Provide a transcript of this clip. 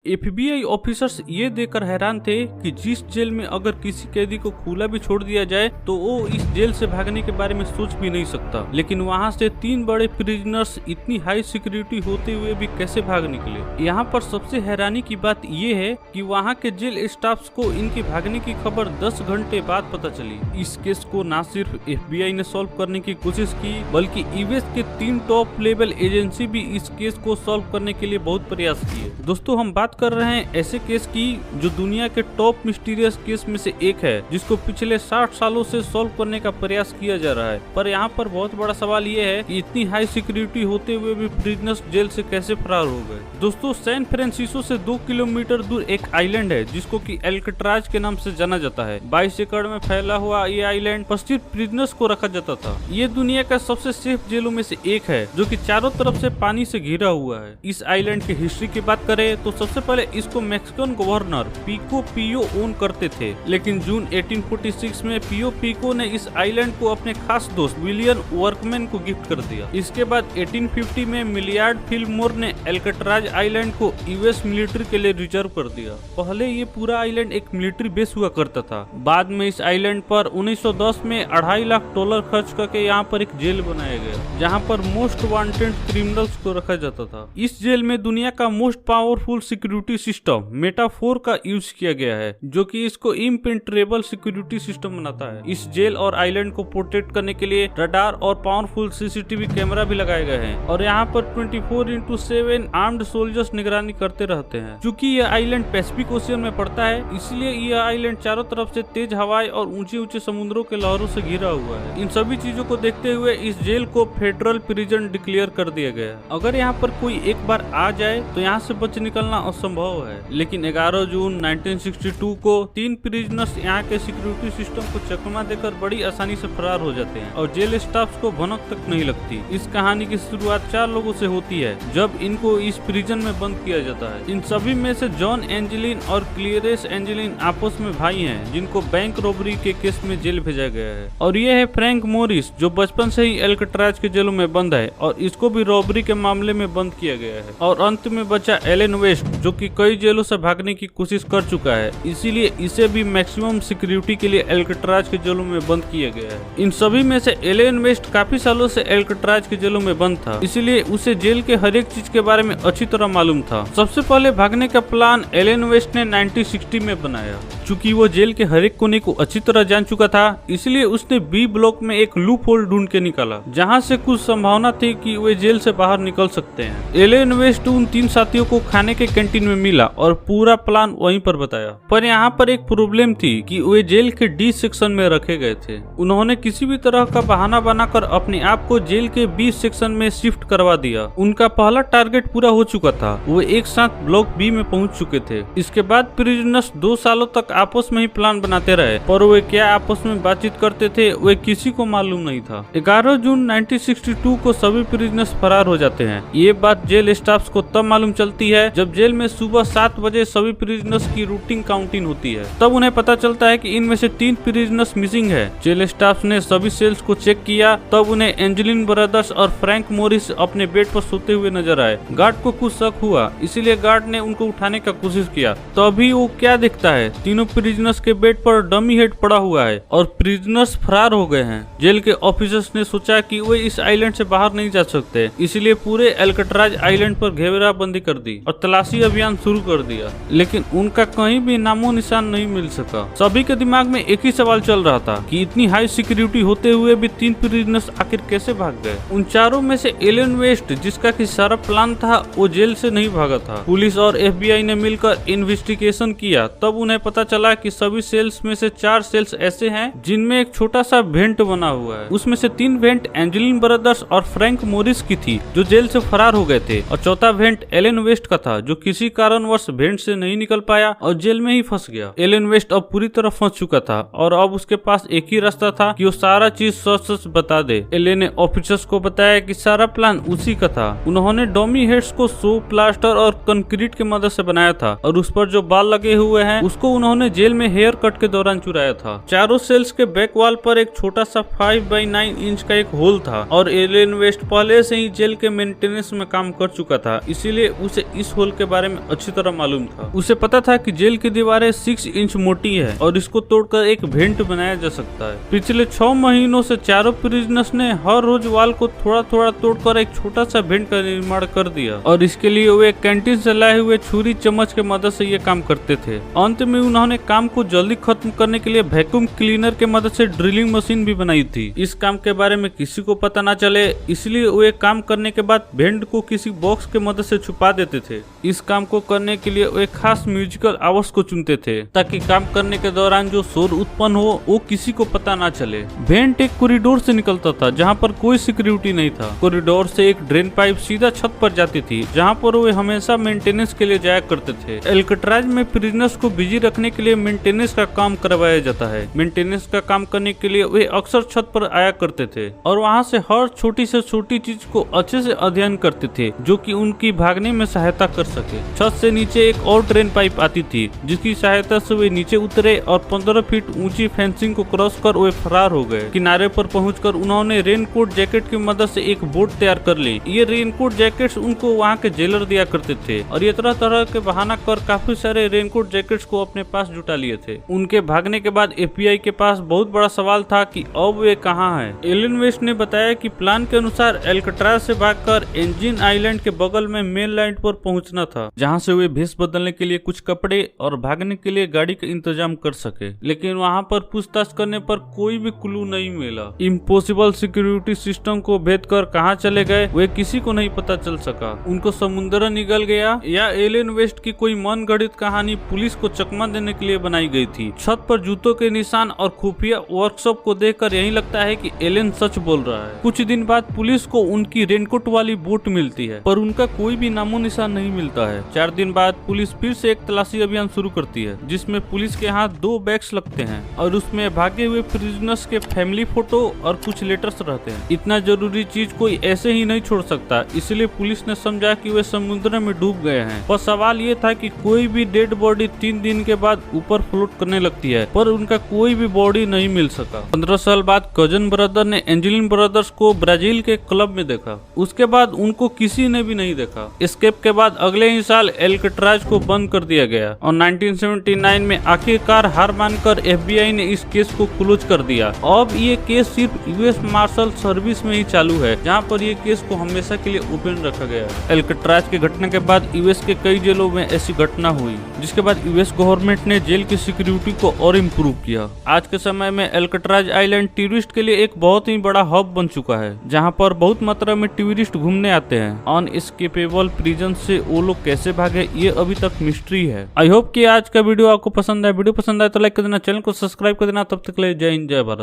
FBI officers ये देखकर हैरान थे कि जिस जेल में अगर किसी कैदी को खुला भी छोड़ दिया जाए तो वो इस जेल से भागने के बारे में सोच भी नहीं सकता, लेकिन वहाँ से 3 बड़े प्रिजनर्स इतनी हाई सिक्योरिटी होते हुए भी कैसे भाग निकले। यहाँ पर सबसे हैरानी की बात ये है कि वहाँ के जेल स्टाफ्स को इनके भागने की खबर 10 घंटे बाद पता चली। इस केस को न सिर्फ एफबीआई ने सॉल्व करने की कोशिश की, बल्कि यूएस के 3 टॉप लेवल एजेंसी भी इस केस को सॉल्व करने के लिए बहुत प्रयास किए। दोस्तों, हम बात कर रहे हैं ऐसे केस की जो दुनिया के टॉप मिस्टीरियस केस में से एक है, जिसको पिछले 60 सालों से सॉल्व करने का प्रयास किया जा रहा है। पर यहाँ पर बहुत बड़ा सवाल ये है कि इतनी हाई सिक्योरिटी होते हुए भी प्रिजनर्स जेल से कैसे फरार हो गए। दोस्तों, सैन फ्रांसिस्को से 2 किलोमीटर दूर एक आइलैंड है जिसको कि एल्कट्राज के नाम से जाना जाता है। 22 एकड़ में फैला हुआ ये आइलैंड पर सिर्फ प्रिजनर्स को रखा जाता था। ये दुनिया का सबसे सेफ जेलों में से एक है जो कि चारों तरफ से पानी से घिरा हुआ है। इस आइलैंड की हिस्ट्री की बात करें तो सबसे पहले इसको मैक्सिकन गवर्नर पिको पियो ओन करते थे, लेकिन जून 1846 में पियो पिको ने इस आइलैंड को अपने खास दोस्त विलियम वर्कमैन को गिफ्ट कर दिया। इसके बाद 1850 में मिलियार्ड फिल्मोर ने एल्कट्राज आइलैंड को यूएस मिलिट्री के लिए रिजर्व कर दिया। पहले ये पूरा आइलैंड एक मिलिट्री बेस हुआ करता था। बाद में इस आइलैंड पर 1910 में $2.5 लाख खर्च करके यहाँ पर एक जेल बनाया गया, जहाँ पर मोस्ट वांटेड क्रिमिनल्स को रखा जाता था। इस जेल में दुनिया का most powerful security system metaphor का यूज किया गया है, जो कि इसको इम्पेनेट्रेबल सिक्योरिटी सिस्टम बनाता है। इस जेल और आइलैंड को प्रोटेक्ट करने के लिए रडार और पावरफुल सीसीटीवी कैमरा भी लगाए गए हैं और यहाँ पर 24/7 आर्म्ड सोल्जर्स निगरानी करते रहते हैं। चूँकि यह आइलैंड पैसिफिक ओशियन में पड़ता है, इसलिए यह आइलैंड चारों तरफ से तेज हवाएं और ऊंचे ऊंचे समुद्रों के लहरों से घिरा हुआ है। इन सभी चीजों को देखते हुए इस जेल को फेडरल प्रिजन डिक्लेयर कर दिया गया। अगर यहाँ पर कोई एक बार आ जाए तो यहाँ से बच निकलना असंभव है। लेकिन 11 जून 1962 को 3 प्रिजनर्स यहाँ के सिक्योरिटी सिस्टम को चकमा देकर बड़ी आसानी से फरार हो जाते हैं और जेल स्टाफ को भनक तक नहीं लगती। इस कहानी की शुरुआत 4 लोगों से होती है जब इनको इस प्रिजन में बंद किया जाता है। इन सभी में से जॉन एंजेलिन और क्लियरेस एंजेलिन आपस में भाई हैं, जिनको बैंक रॉबरी के केस में जेल भेजा गया है। और ये है फ्रैंक मोरिस, जो बचपन से ही एल्कट्राज के जेलों में बंद है और इसको भी रॉबरी के मामले में बंद किया गया है। और अंत में बचा एलन वेस्ट, जो कि कई जेलों से भागने की कोशिश कर चुका है, इसीलिए इसे भी मैक्सिमम सिक्योरिटी के लिए एल्कट्राज के जेलों में बंद किया गया है। इन सभी में से एलन वेस्ट काफी सालों से एल्कट्राज के जेलों में बंद था, इसीलिए उसे जेल के हर एक चीज के बारे में अच्छी तरह मालूम था। सबसे पहले भागने का प्लान एलन वेस्ट ने 1960 में बनाया। चूँकि वो जेल के हर एक कोने को अच्छी तरह जान चुका था, इसलिए उसने बी ब्लॉक में एक लूप होल ढूंढ के निकाला, जहाँ से कुछ संभावना थी कि वे जेल से बाहर निकल सकते हैं। एलन वेस्ट उन 3 साथियों को खाने के कैंटीन में मिला और पूरा प्लान वहीं पर बताया। पर यहाँ पर एक प्रॉब्लम थी कि वे जेल के डी सेक्शन में रखे गए थे। उन्होंने किसी भी तरह का बहाना बनाकर अपने आप को जेल के बी सेक्शन में शिफ्ट करवा दिया। उनका पहला टारगेट पूरा हो चुका था, वो एक साथ ब्लॉक बी में पहुंच चुके थे। इसके बाद प्रिजनर्स 2 सालों तक आपस में ही प्लान बनाते रहे, पर वे क्या आपस में बातचीत करते थे वे किसी को मालूम नहीं था। 11 जून 1962 को सभी प्रिजनर्स फरार हो जाते हैं। ये बात जेल स्टाफ को तब मालूम चलती है जब जेल में सुबह 7 बजे सभी प्रिजनर्स की रूटीन काउंटिंग होती है। तब उन्हें पता चलता है कि इनमें से 3 प्रिजनर्स मिसिंग है। जेल स्टाफ ने सभी सेल्स को चेक किया, तब उन्हें एंजेलिन ब्रदर्स और फ्रैंक मोरिस अपने बेड पर सोते हुए नजर आए। गार्ड को कुछ शक हुआ, इसीलिए गार्ड ने उनको उठाने का कोशिश किया। तभी वो क्या दिखता है, तीनों प्रिजनर्स के बेड पर डमी हेड पड़ा हुआ है और प्रिजनर्स फरार हो गए हैं। जेल के ऑफिसर्स ने सोचा कि वे इस आइलैंड से बाहर नहीं जा सकते, इसलिए पूरे एल्कट्राज आइलैंड पर घेराबंदी कर दी और तलाशी अभियान शुरू कर दिया। लेकिन उनका कहीं भी नामो निशान नहीं मिल सका। सभी के दिमाग में एक ही सवाल चल रहा था कि इतनी हाई सिक्योरिटी होते हुए भी 3 प्रिजनर्स आखिर कैसे भाग गए। उन चारों में से एलन वेस्ट, जिसका कि सारा प्लान था, वो जेल से नहीं भागा था। पुलिस और एफबीआई ने मिलकर इन्वेस्टिगेशन किया, तब उन्हें पता चला कि सभी सेल्स में से 4 सेल्स ऐसे हैं जिनमें एक छोटा सा वेंट बना हुआ है। उसमें से 3 वेंट एंजेलिन ब्रदर्स और फ्रैंक मोरिस की थी, जो जेल से फरार हो गए थे, और चौथा वेंट एलन वेस्ट का था, जो किसी कारणवश वेंट से नहीं निकल पाया और जेल में ही फंस गया। एलन वेस्ट अब पूरी तरह फंस चुका था और अब उसके पास एक ही रास्ता था कि वो सारा चीज सच बता दे। एलन ने ऑफिसर्स को बताया कि सारा प्लान उसी का था। उन्होंने डमी हेड्स को सो प्लास्टर और कंक्रीट की मदद से बनाया था और उस पर जो बाल लगे हुए हैं उसको उन्होंने उन्होंने जेल में हेयर कट के दौरान चुराया था। चारों सेल्स के बैक वॉल पर एक छोटा सा 5x9 इंच का एक होल था और एलन वेस्ट पहले से ही जेल के मेंटेनेंस में काम कर चुका था, इसीलिए उसे इस होल के बारे में अच्छी तरह मालूम था। उसे पता था कि जेल की दीवारें 6 इंच मोटी है और इसको तोड़कर एक वेंट बनाया जा सकता है। पिछले 6 महीनों से चारों प्रिजनर्स ने हर रोज वॉल को थोड़ा थोड़ा तोड़कर एक छोटा सा वेंट का निर्माण कर दिया और इसके लिए वे कैंटीन से लाए हुए छुरी चम्मच के मदद से ये काम करते थे। अंत में उन्होंने काम को जल्दी खत्म करने के लिए वैक्यूम क्लीनर के मदद से ड्रिलिंग मशीन भी बनाई थी। इस काम के बारे में किसी को पता ना चले, इसलिए वे काम करने के बाद वेंट को किसी बॉक्स के मदद से छुपा देते थे। इस काम को करने के लिए वे खास म्यूजिकल आवाज को चुनते थे ताकि काम करने के दौरान जो शोर उत्पन्न हो वो किसी को पता ना चले। वेंट एक कॉरिडोर से निकलता था जहाँ पर कोई सिक्योरिटी नहीं था। कॉरिडोर से एक ड्रेन पाइप सीधा छत पर जाती थी जहाँ पर वे हमेशा मेंटेनेंस के लिए जाया करते थे। एल्कट्राज में प्रिजनर्स को बिजी रखने के लिए मेंटेनेंस का काम करवाया जाता है। मेंटेनेंस का काम करने के लिए वे अक्सर छत पर आया करते थे और वहाँ से हर छोटी से छोटी चीज को अच्छे से अध्ययन करते थे जो कि उनकी भागने में सहायता कर सके। छत से नीचे एक और ड्रेन पाइप आती थी जिसकी सहायता से वे नीचे उतरे और 15 फीट ऊंची फेंसिंग को क्रॉस कर वे फरार हो गए। किनारे पर पहुंचकर उन्होंने रेनकोट जैकेट की मदद से एक बोट तैयार कर ली। ये रेनकोट जैकेट्स उनको वहाँ के जेलर दिया करते थे और ये तरह तरह के बहाना कर काफी सारे रेनकोट जैकेट्स को अपने पास जुटा लिए थे। उनके भागने के बाद FBI के पास बहुत बड़ा सवाल था कि अब वे कहाँ हैं। एलन वेस्ट ने बताया कि प्लान के अनुसार एल्कट्राज से भागकर एंजिन आइलैंड के बगल में मेन लाइन पर पहुंचना था जहां से वे भेष बदलने के लिए कुछ कपड़े और भागने के लिए गाड़ी का इंतजाम कर सके, लेकिन वहां पर पूछताछ करने पर कोई भी क्लू नहीं मिला। इम्पॉसिबल सिक्योरिटी सिस्टम को भेद कर कहां चले गए वे किसी को नहीं पता चल सका। उनको समुद्र निगल गया या एलन वेस्ट की कोई मन गढ़ित कहानी पुलिस को चकमा देने के लिए बनाई गई थी। छत पर जूतों के निशान और खुफिया वर्कशॉप को देखकर यही लगता है कि एलन सच बोल रहा है। कुछ दिन बाद पुलिस को उनकी रेनकोट वाली बोट मिलती है पर उनका कोई भी नामो निशान नहीं मिलता है। 4 दिन बाद पुलिस फिर से एक तलाशी अभियान शुरू करती है जिसमें पुलिस के हाथ 2 बैग्स लगते हैं और उसमें भागे हुए प्रिजनर्स के फैमिली फोटो और कुछ लेटर्स रहते हैं। इतना जरूरी चीज कोई ऐसे ही नहीं छोड़ सकता, इसलिए पुलिस ने समझा कि वे समुद्र में डूब गए हैं। पर सवाल ये था कि कोई भी डेड बॉडी 3 दिन के बाद ऊपर फ्लोट करने लगती है पर उनका कोई भी बॉडी नहीं मिल सका। 15 साल बाद कजन ब्रदर ने एंजेलिन ब्रदर्स को ब्राजील के क्लब में देखा। उसके बाद उनको किसी ने भी नहीं देखा। एस्केप के बाद अगले ही साल एल्कट्राज को बंद कर दिया गया और 1979 में आखिरकार हार मानकर FBI ने इस केस को क्लोज कर दिया। अब ये केस सिर्फ US मार्शल सर्विस में ही चालू है जहाँ पर ये केस को हमेशा के लिए ओपन रखा गया है। एल्कट्राज की घटना के बाद US के कई जेलों में ऐसी घटना हुई जिसके बाद US गवर्नमेंट ने जेल की सिक्योरिटी को और इम्प्रूव किया। आज के समय में एल्कट्राज आइलैंड टूरिस्ट के लिए एक बहुत ही बड़ा हब बन चुका है जहाँ पर बहुत मात्रा में टूरिस्ट घूमने आते हैं। अनएस्केपेबल प्रिजन से वो लोग कैसे भागे ये अभी तक मिस्ट्री है। आई होप कि आज का वीडियो आपको पसंद आया। वीडियो पसंद आए तो लाइक कर देना, चैनल को सब्सक्राइब कर देना। तब तक के लिए जय हिंद जय भारत।